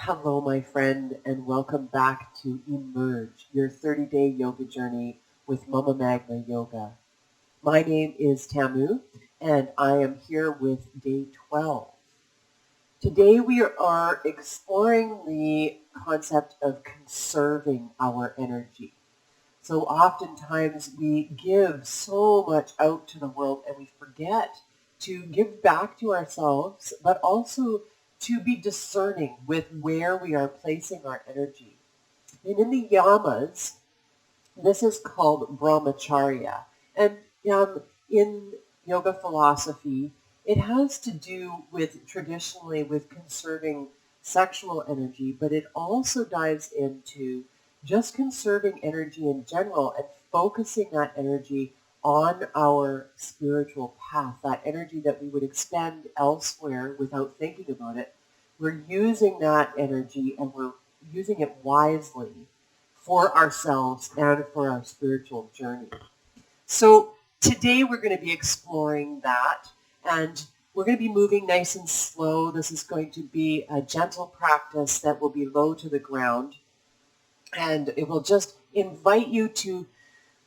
Hello, my friend, and welcome back to Emerge, your 30-day yoga journey with Mama Magna Yoga. My name is Tamu, and I am here with day 12. Today we are exploring the concept of conserving our energy. So oftentimes we give so much out to the world and we forget to give back to ourselves, but also to be discerning with where we are placing our energy. And in the yamas, this is called brahmacharya. And in yoga philosophy, it has to do with traditionally with conserving sexual energy, but it also dives into just conserving energy in general and focusing that energy on our spiritual path, that energy that we would expend elsewhere without thinking about it. We're using that energy and we're using it wisely for ourselves and for our spiritual journey. So today we're going to be exploring that, and we're going to be moving nice and slow. This is going to be a gentle practice that will be low to the ground, and it will just invite you to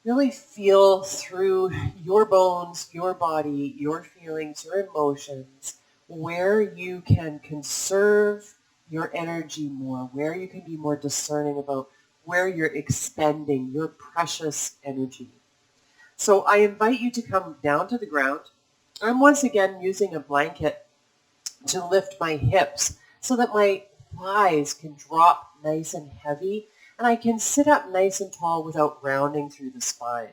really feel through your bones, your body, your feelings, your emotions, where you can conserve your energy more, where you can be more discerning about where you're expending your precious energy. So I invite you to come down to the ground. I'm once again using a blanket to lift my hips so that my thighs can drop nice and heavy and I can sit up nice and tall without rounding through the spine.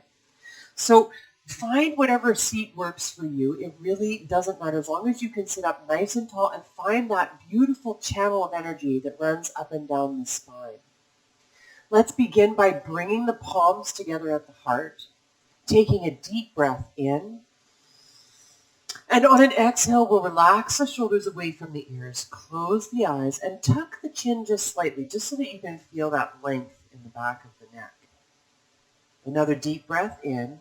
So find whatever seat works for you. It really doesn't matter as long as you can sit up nice and tall and find that beautiful channel of energy that runs up and down the spine. Let's begin by bringing the palms together at the heart, taking a deep breath in. And on an exhale, we'll relax the shoulders away from the ears, close the eyes, and tuck the chin just slightly, just so that you can feel that length in the back of the neck. Another deep breath in,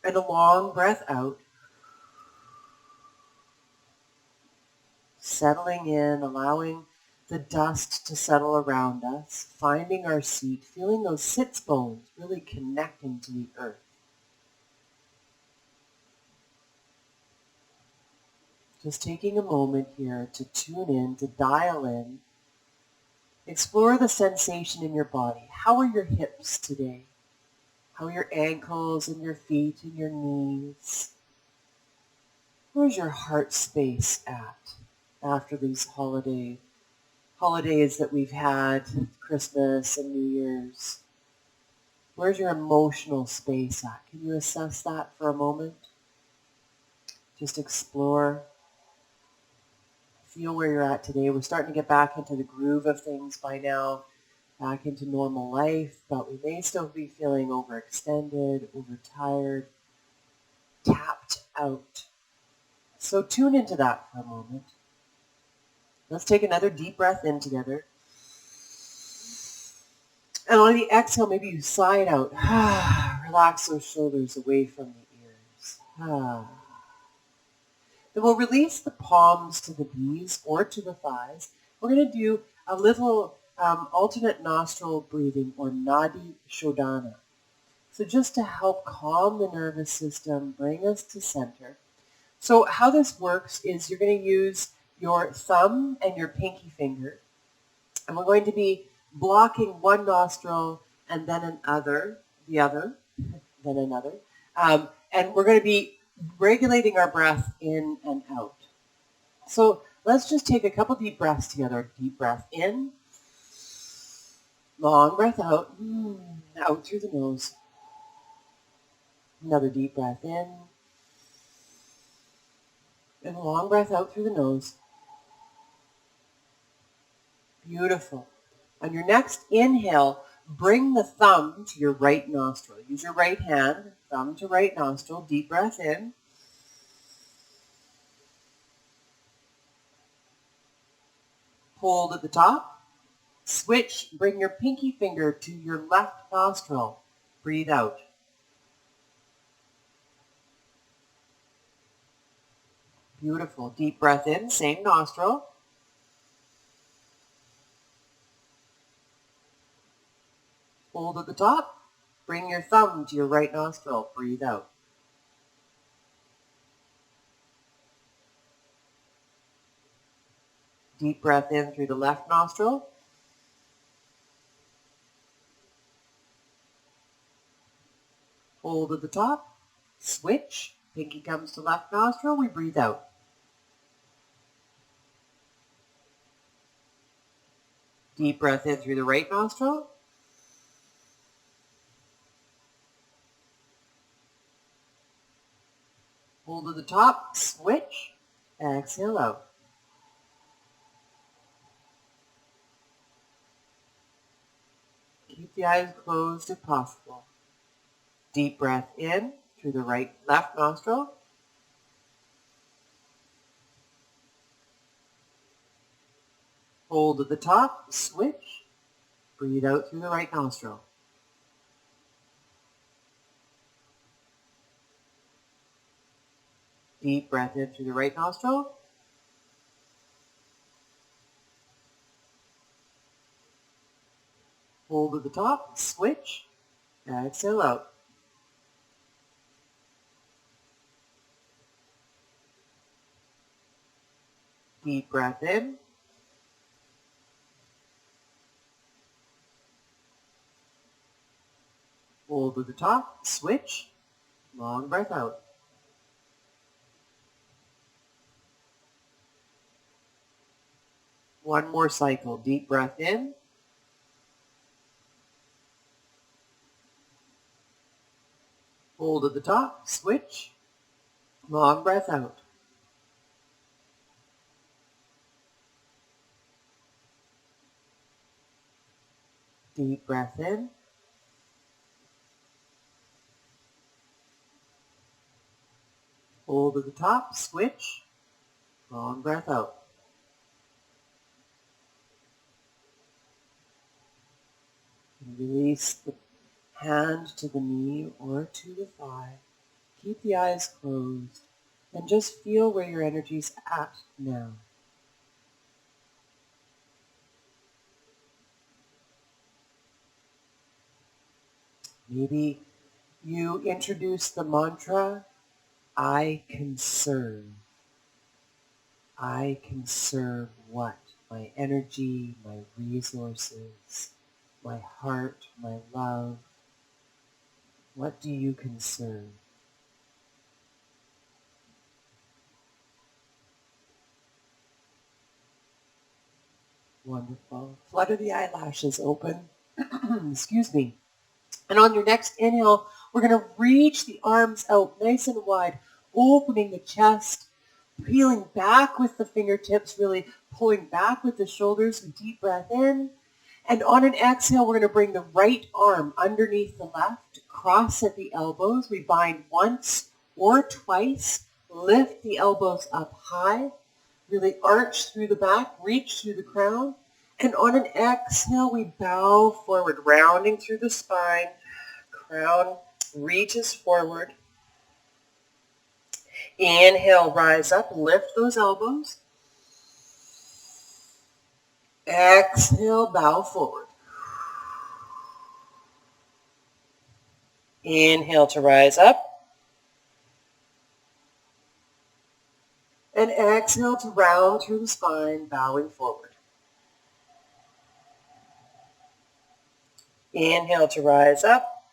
and a long breath out. Settling in, allowing the dust to settle around us, finding our seat, feeling those sits bones really connecting to the earth. Just taking a moment here to tune in, to dial in. Explore the sensation in your body. How are your hips today? How are your ankles and your feet and your knees? Where's your heart space at after these holidays that we've had, Christmas and New Year's? Where's your emotional space at? Can you assess that for a moment? Just explore. Feel where you're at today. We're starting to get back into the groove of things by now, back into normal life, but we may still be feeling overextended, overtired, tapped out. So tune into that for a moment. Let's take another deep breath in together. And on the exhale, maybe you sigh it out. Relax those shoulders away from the ears. Then we'll release the palms to the knees or to the thighs. We're going to do a little alternate nostril breathing, or nadi shodhana. So just to help calm the nervous system, bring us to center. So how this works is you're going to use your thumb and your pinky finger, and we're going to be blocking one nostril and then the other, then another. And we're going to be regulating our breath in and out. So let's just take a couple deep breaths together. Deep breath in, long breath out, out through the nose. Another deep breath in, and a long breath out through the nose. Beautiful. On your next inhale, bring the thumb to your right nostril. Use your right hand, thumb to right nostril, deep breath in. Hold at the top. Switch, bring your pinky finger to your left nostril. Breathe out. Beautiful. Deep breath in, same nostril. Hold at the top. Bring your thumb to your right nostril. Breathe out. Deep breath in through the left nostril. Hold at the top. Switch. Pinky comes to left nostril. We breathe out. Deep breath in through the right nostril. Hold at the top. Switch. Exhale out. Keep the eyes closed if possible. Deep breath in through the left nostril. Hold at the top, switch. Breathe out through the right nostril. Deep breath in through the right nostril. Hold at the top, switch. Exhale out. Deep breath in. Hold at the top, switch. Long breath out. One more cycle. Deep breath in. Hold at the top, switch. Long breath out. Deep breath in. Hold at the top, switch. Long breath out. And release the hand to the knee or to the thigh. Keep the eyes closed and just feel where your energy's at now. Maybe you introduce the mantra, I conserve. I conserve what? My energy, my resources, my heart, my love. What do you conserve? Wonderful. Flutter the eyelashes open. Excuse me. And on your next inhale, we're going to reach the arms out nice and wide, opening the chest, peeling back with the fingertips, really pulling back with the shoulders. A deep breath in. And on an exhale, we're going to bring the right arm underneath the left, cross at the elbows. We bind once or twice. Lift the elbows up high. Really arch through the back, reach through the crown. And on an exhale, we bow forward, rounding through the spine. Crown reaches forward. Inhale, rise up, lift those elbows. Exhale, bow forward. Inhale to rise up. And exhale to round through the spine, bowing forward. Inhale to rise up.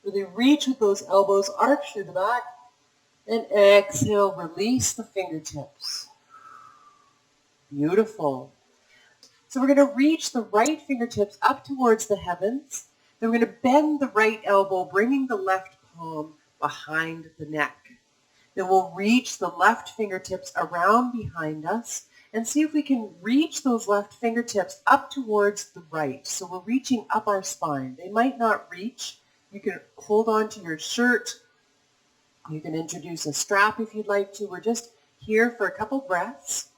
Really reach with those elbows, arch through the back. And exhale, release the fingertips. Beautiful. So we're going to reach the right fingertips up towards the heavens. Then we're going to bend the right elbow, bringing the left palm behind the neck. Then we'll reach the left fingertips around behind us and see if we can reach those left fingertips up towards the right. So we're reaching up our spine. They might not reach. You can hold on to your shirt. You can introduce a strap if you'd like to. We're just here for a couple breaths.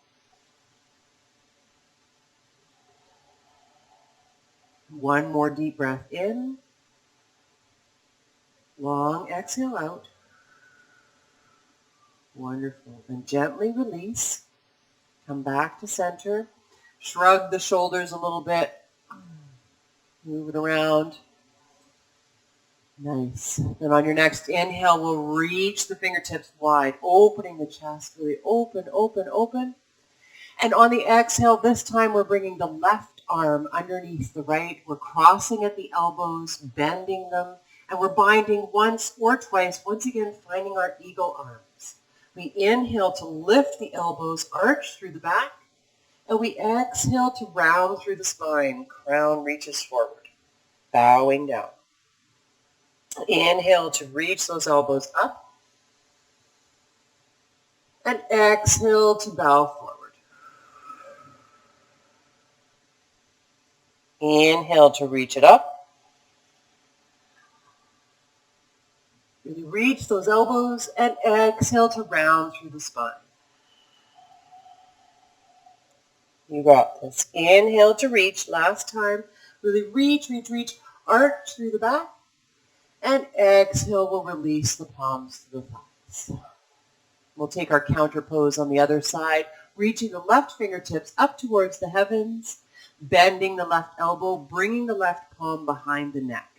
One more deep breath in. Long exhale out. Wonderful. Then gently release. Come back to center. Shrug the shoulders a little bit. Move it around. Nice. And on your next inhale, we'll reach the fingertips wide, opening the chest, really open, open, open. And on the exhale, this time we're bringing the left arm underneath the right. We're crossing at the elbows, bending them, and we're binding once or twice, once again finding our eagle arms. We inhale to lift the elbows, arch through the back, and we exhale to round through the spine. Crown reaches forward, bowing down. Inhale to reach those elbows up, and exhale to bow forward. Inhale to reach it up. Really reach those elbows and exhale to round through the spine. You got this. Inhale to reach. Last time. Really reach, reach, reach. Arch through the back. And exhale, we'll release the palms to the thighs. We'll take our counter pose on the other side, reaching the left fingertips up towards the heavens, bending the left elbow, bringing the left palm behind the neck.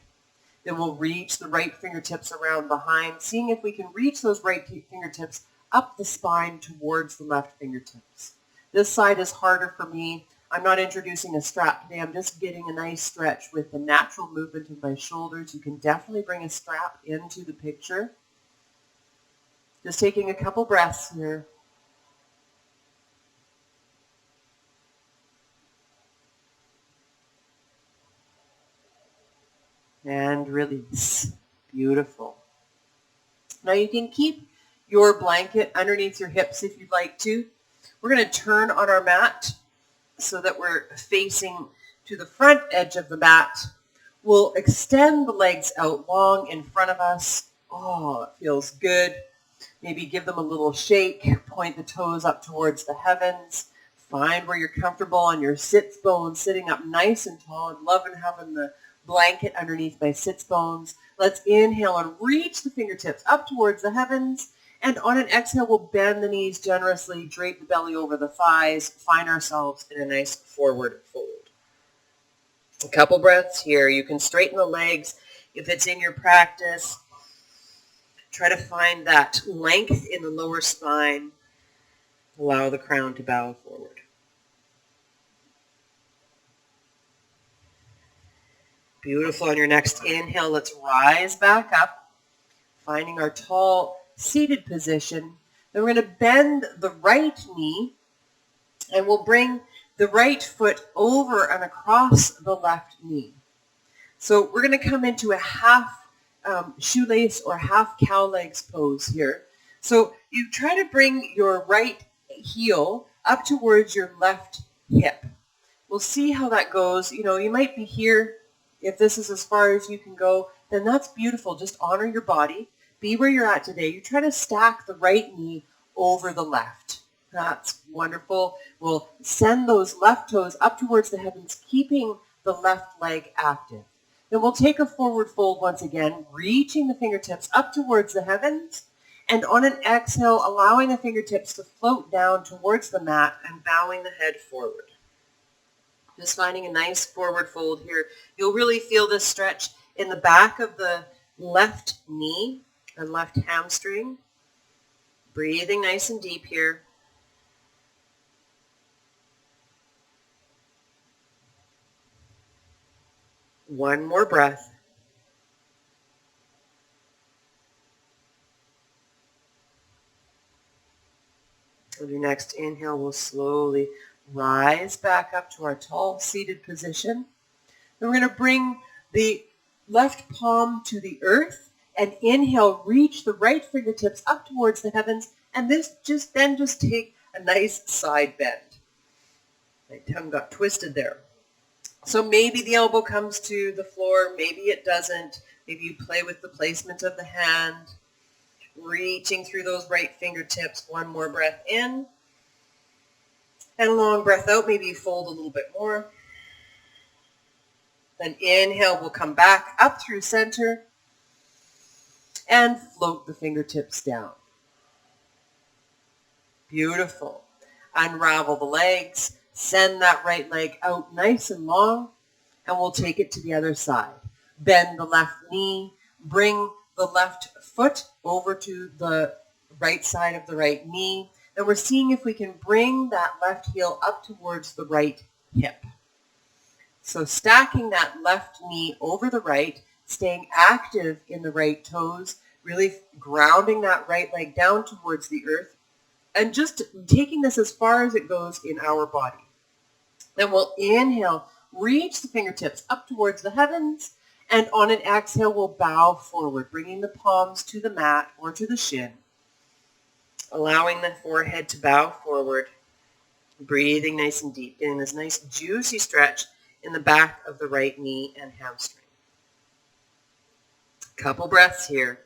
Then we'll reach the right fingertips around behind, seeing if we can reach those right fingertips up the spine towards the left fingertips. This side is harder for me. I'm not introducing a strap today. I'm just getting a nice stretch with the natural movement of my shoulders. You can definitely bring a strap into the picture. Just taking a couple breaths here. And release. Beautiful. Now you can keep your blanket underneath your hips if you'd like to. We're going to turn on our mat so that we're facing to the front edge of the mat. We'll extend the legs out long in front of us. Oh, it feels good. Maybe give them a little shake. Point the toes up towards the heavens. Find where you're comfortable on your sits bones, sitting up nice and tall. I'm loving having the blanket underneath my sits bones. Let's inhale and reach the fingertips up towards the heavens. And on an exhale, we'll bend the knees generously, drape the belly over the thighs, find ourselves in a nice forward fold. A couple breaths here. You can straighten the legs if it's in your practice. Try to find that length in the lower spine. Allow the crown to bow forward. Beautiful. On your next inhale, let's rise back up, finding our tall seated position. Then we're going to bend the right knee, and we'll bring the right foot over and across the left knee. So we're going to come into a half shoelace or half cow legs pose here. So you try to bring your right heel up towards your left hip. We'll see how that goes. You know, you might be here. If this is as far as you can go, then that's beautiful. Just honor your body. Be where you're at today. You try to stack the right knee over the left. That's wonderful. We'll send those left toes up towards the heavens, keeping the left leg active. Then we'll take a forward fold once again, reaching the fingertips up towards the heavens. And on an exhale, allowing the fingertips to float down towards the mat and bowing the head forward. Just finding a nice forward fold here. You'll really feel this stretch in the back of the left knee and left hamstring. Breathing nice and deep here. One more breath. On your next inhale, we'll slowly rise back up to our tall seated position. Then we're going to bring the left palm to the earth and inhale, reach the right fingertips up towards the heavens, and just take a nice side bend. My tongue got twisted there. So maybe the elbow comes to the floor, maybe it doesn't. Maybe you play with the placement of the hand, reaching through those right fingertips. One more breath in. And a long breath out. Maybe you fold a little bit more. Then inhale, we'll come back up through center and float the fingertips down. Beautiful. Unravel the legs. Send that right leg out nice and long. And we'll take it to the other side. Bend the left knee, bring the left foot over to the right side of the right knee, and we're seeing if we can bring that left heel up towards the right hip. So stacking that left knee over the right, staying active in the right toes, really grounding that right leg down towards the earth, and just taking this as far as it goes in our body. Then we'll inhale, reach the fingertips up towards the heavens, and on an exhale, we'll bow forward, bringing the palms to the mat or to the shin, allowing the forehead to bow forward, breathing nice and deep, getting this nice juicy stretch in the back of the right knee and hamstring. Couple breaths here.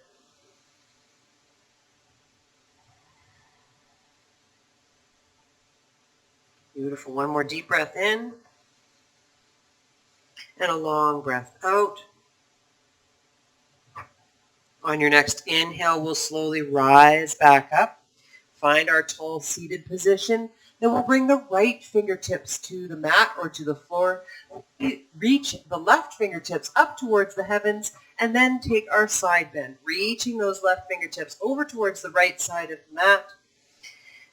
Beautiful. One more deep breath in and a long breath out. On your next inhale, we'll slowly rise back up, find our tall seated position. Then we'll bring the right fingertips to the mat or to the floor. Reach the left fingertips up towards the heavens, and then take our side bend, reaching those left fingertips over towards the right side of the mat,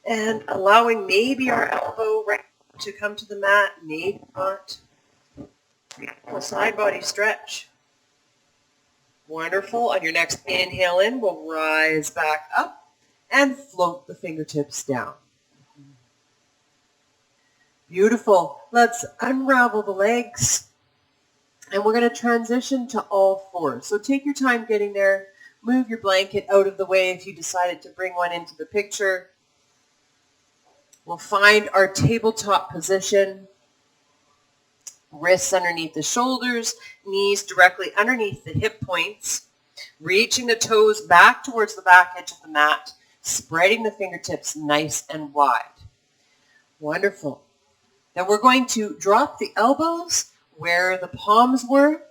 and allowing maybe our elbow right to come to the mat, maybe not. A side body stretch. Wonderful. On your next inhale in, we'll rise back up and float the fingertips down. Beautiful. Let's unravel the legs, and we're going to transition to all fours. So take your time getting there. Move your blanket out of the way if you decided to bring one into the picture. We'll find our tabletop position. Wrists underneath the shoulders, knees directly underneath the hip points, reaching the toes back towards the back edge of the mat, spreading the fingertips nice and wide. Wonderful. Then we're going to drop the elbows where the palms were.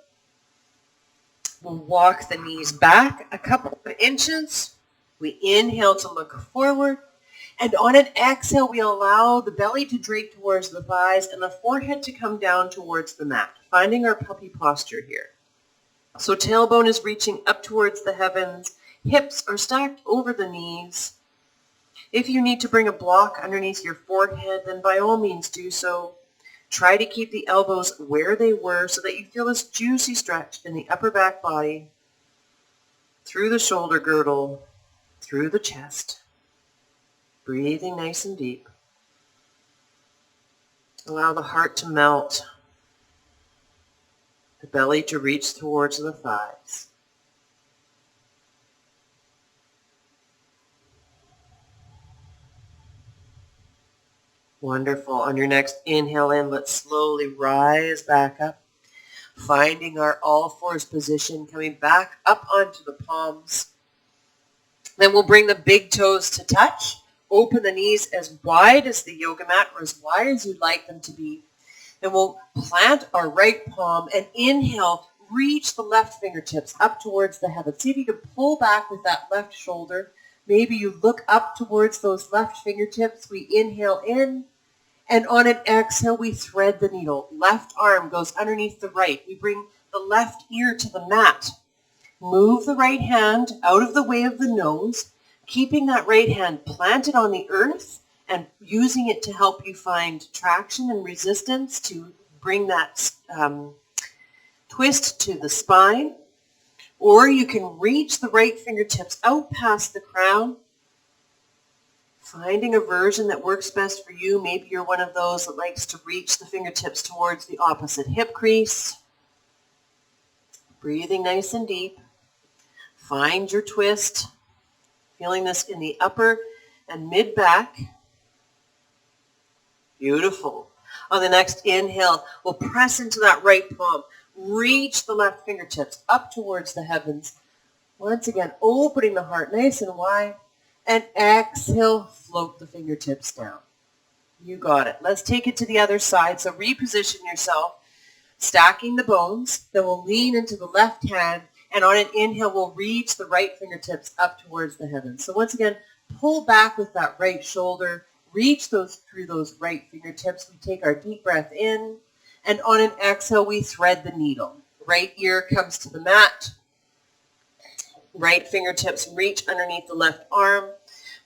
We'll walk the knees back a couple of inches. We inhale to look forward. And on an exhale, we allow the belly to drape towards the thighs and the forehead to come down towards the mat, finding our puppy posture here. So tailbone is reaching up towards the heavens. Hips are stacked over the knees. If you need to bring a block underneath your forehead, then by all means do so. Try to keep the elbows where they were so that you feel this juicy stretch in the upper back body, through the shoulder girdle, through the chest. Breathing nice and deep. Allow the heart to melt, the belly to reach towards the thighs. Wonderful. On your next inhale in, let's slowly rise back up, finding our all fours position, coming back up onto the palms. Then we'll bring the big toes to touch. Open the knees as wide as the yoga mat or as wide as you'd like them to be. Then we'll plant our right palm and inhale, reach the left fingertips up towards the heavens. See if you can pull back with that left shoulder. Maybe you look up towards those left fingertips. We inhale in, and on an exhale, we thread the needle. Left arm goes underneath the right. We bring the left ear to the mat. Move the right hand out of the way of the nose, keeping that right hand planted on the earth and using it to help you find traction and resistance to bring that twist to the spine. Or you can reach the right fingertips out past the crown, finding a version that works best for you. Maybe you're one of those that likes to reach the fingertips towards the opposite hip crease. Breathing nice and deep. Find your twist. Feeling this in the upper and mid back. Beautiful. On the next inhale, we'll press into that right palm. Reach the left fingertips up towards the heavens. Once again, opening the heart nice and wide. And exhale, float the fingertips down. You got it. Let's take it to the other side. So reposition yourself, stacking the bones. Then we'll lean into the left hand. And on an inhale, we'll reach the right fingertips up towards the heavens. So once again, pull back with that right shoulder. Reach those through those right fingertips. We take our deep breath in And on an exhale, we thread the needle. Right ear comes to the mat. Right fingertips reach underneath the left arm.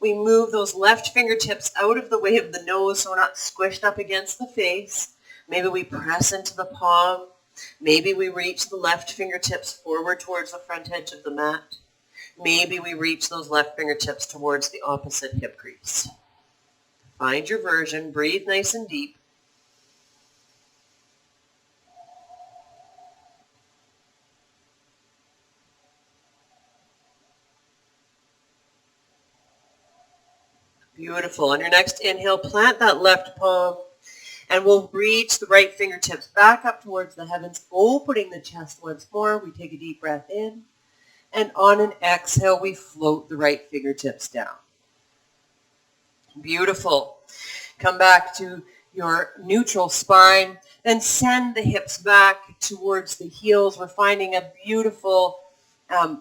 We move those left fingertips out of the way of the nose so we're not squished up against the face. Maybe we press into the palm. Maybe we reach the left fingertips forward towards the front edge of the mat. Maybe we reach those left fingertips towards the opposite hip crease. Find your version. Breathe nice and deep. Beautiful. On your next inhale, plant that left palm, and we'll reach the right fingertips back up towards the heavens, opening the chest once more. We take a deep breath in, and on an exhale, we float the right fingertips down. Beautiful. Come back to your neutral spine, then send the hips back towards the heels. We're finding a beautiful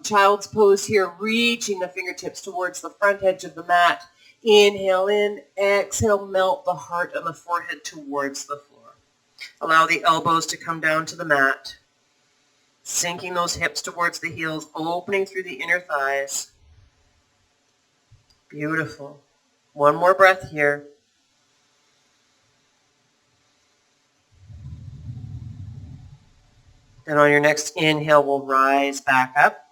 child's pose here, reaching the fingertips towards the front edge of the mat. Inhale in, exhale, melt the heart and the forehead towards the floor. Allow the elbows to come down to the mat, sinking those hips towards the heels, opening through the inner thighs. Beautiful. One more breath here. Then on your next inhale, we'll rise back up,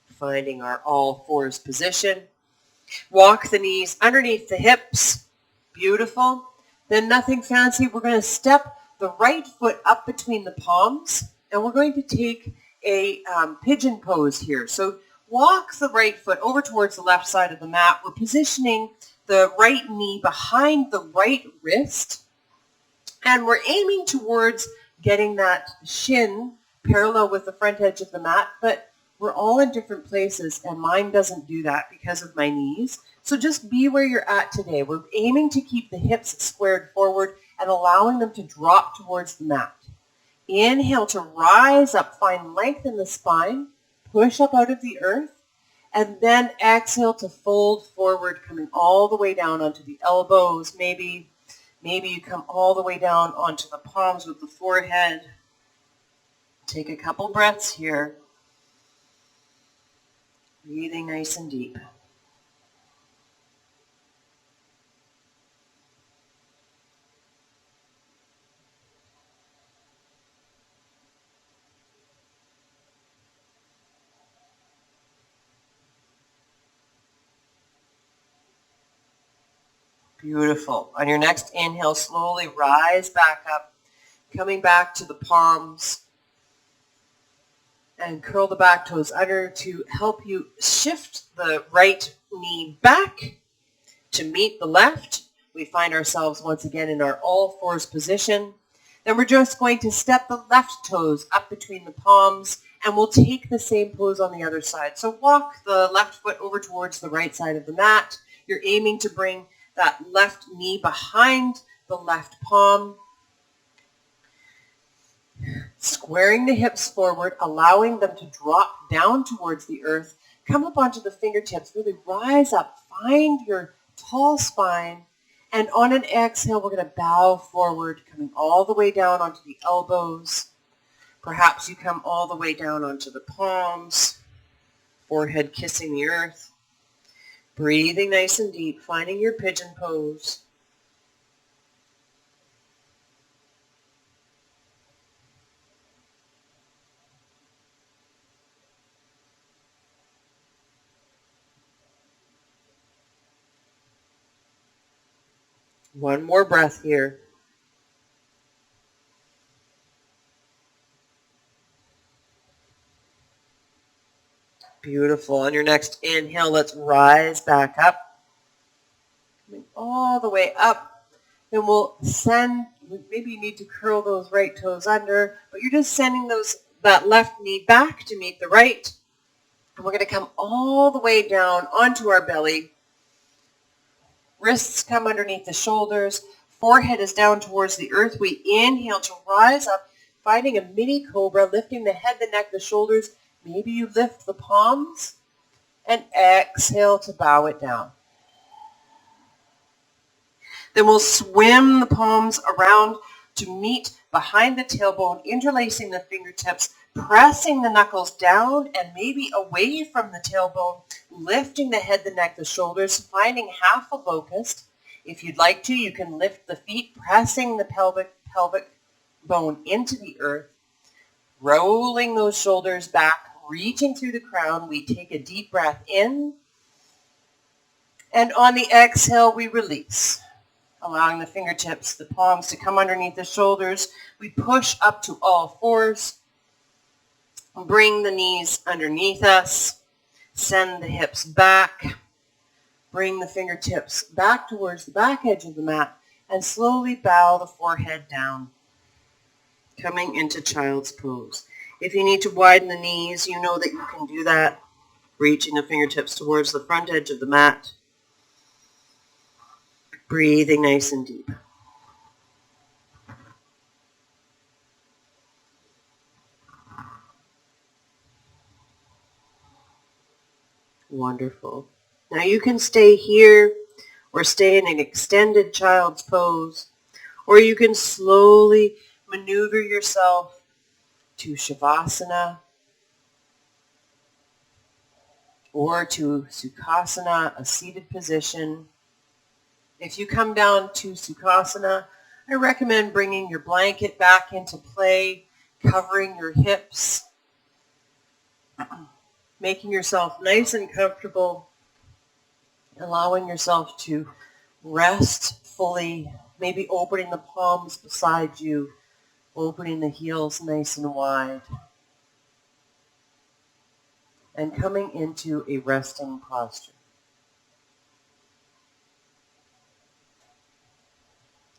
finding our all fours position. Walk the knees underneath the hips. Beautiful. Then nothing fancy. We're going to step the right foot up between the palms, and we're going to take a pigeon pose here. So walk the right foot over towards the left side of the mat. We're positioning the right knee behind the right wrist, and we're aiming towards getting that shin parallel with the front edge of the mat, but we're all in different places, and mine doesn't do that because of my knees. So just be where you're at today. We're aiming to keep the hips squared forward and allowing them to drop towards the mat. Inhale to rise up, find length in the spine, push up out of the earth, and then exhale to fold forward, coming all the way down onto the elbows. Maybe you come all the way down onto the palms with the forehead. Take a couple breaths here. Breathing nice and deep. Beautiful. On your next inhale, slowly rise back up, coming back to the palms, and curl the back toes under to help you shift the right knee back to meet the left. We find ourselves once again in our all fours position. Then we're just going to step the left toes up between the palms, and we'll take the same pose on the other side. So walk the left foot over towards the right side of the mat. You're aiming to bring that left knee behind the left palm, squaring the hips forward, allowing them to drop down towards the earth. Come up onto the fingertips, really rise up, find your tall spine, and on an exhale, we're going to bow forward, coming all the way down onto the elbows. Perhaps you come all the way down onto the palms, forehead kissing the earth. Breathing nice and deep, finding your pigeon pose. One more breath here. Beautiful. On your next inhale, let's rise back up. Coming all the way up. Then we'll send, maybe you need to curl those right toes under, but you're just sending that left knee back to meet the right. And we're going to come all the way down onto our belly. Wrists come underneath the shoulders. Forehead is down towards the earth. We inhale to rise up, finding a mini cobra, lifting the head, the neck, the shoulders. Maybe you lift the palms, and exhale to bow it down. Then we'll swim the palms around to meet behind the tailbone, interlacing the fingertips, pressing the knuckles down and maybe away from the tailbone, lifting the head, the neck, the shoulders, finding half a locust. If you'd like to, you can lift the feet, pressing the pelvic bone into the earth, rolling those shoulders back, reaching through the crown. We take a deep breath in, and on the exhale, we release, allowing the fingertips, the palms to come underneath the shoulders. We push up to all fours, bring the knees underneath us, send the hips back, bring the fingertips back towards the back edge of the mat, and slowly bow the forehead down, coming into child's pose. If you need to widen the knees, you know that you can do that, reaching the fingertips towards the front edge of the mat, breathing nice and deep. Wonderful. Now you can stay here or stay in an extended child's pose, or you can slowly maneuver yourself to Shavasana or to Sukhasana, a seated position. If you come down to Sukhasana, I recommend bringing your blanket back into play, covering your hips, making yourself nice and comfortable, allowing yourself to rest fully, maybe opening the palms beside you, opening the heels nice and wide, and coming into a resting posture.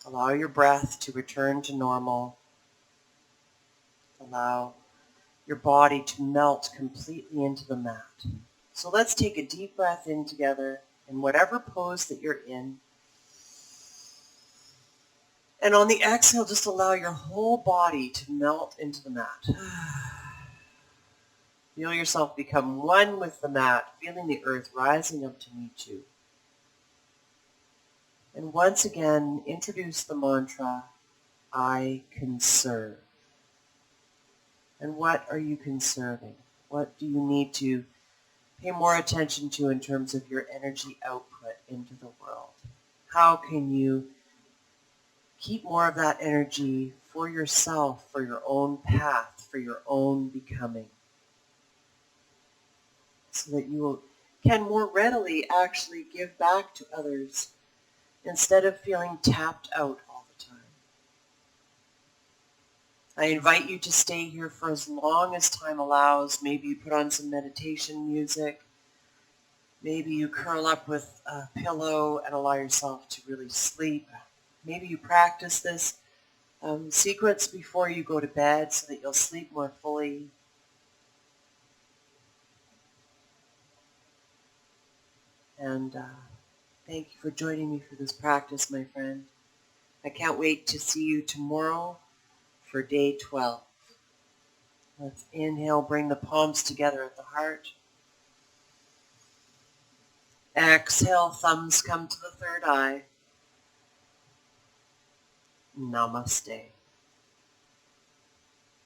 Allow your breath to return to normal. Allow your body to melt completely into the mat. So let's take a deep breath in together in whatever pose that you're in. And on the exhale, just allow your whole body to melt into the mat. Feel yourself become one with the mat, feeling the earth rising up to meet you. And once again, introduce the mantra, I conserve. And what are you conserving? What do you need to pay more attention to in terms of your energy output into the world? How can you keep more of that energy for yourself, for your own path, for your own becoming, so that you can more readily actually give back to others instead of feeling tapped out all the time? I invite you to stay here for as long as time allows. Maybe you put on some meditation music. Maybe you curl up with a pillow and allow yourself to really sleep. Maybe you practice this sequence before you go to bed so that you'll sleep more fully. And thank you for joining me for this practice, my friend. I can't wait to see you tomorrow for day 12. Let's inhale, bring the palms together at the heart. Exhale, thumbs come to the third eye. Namaste.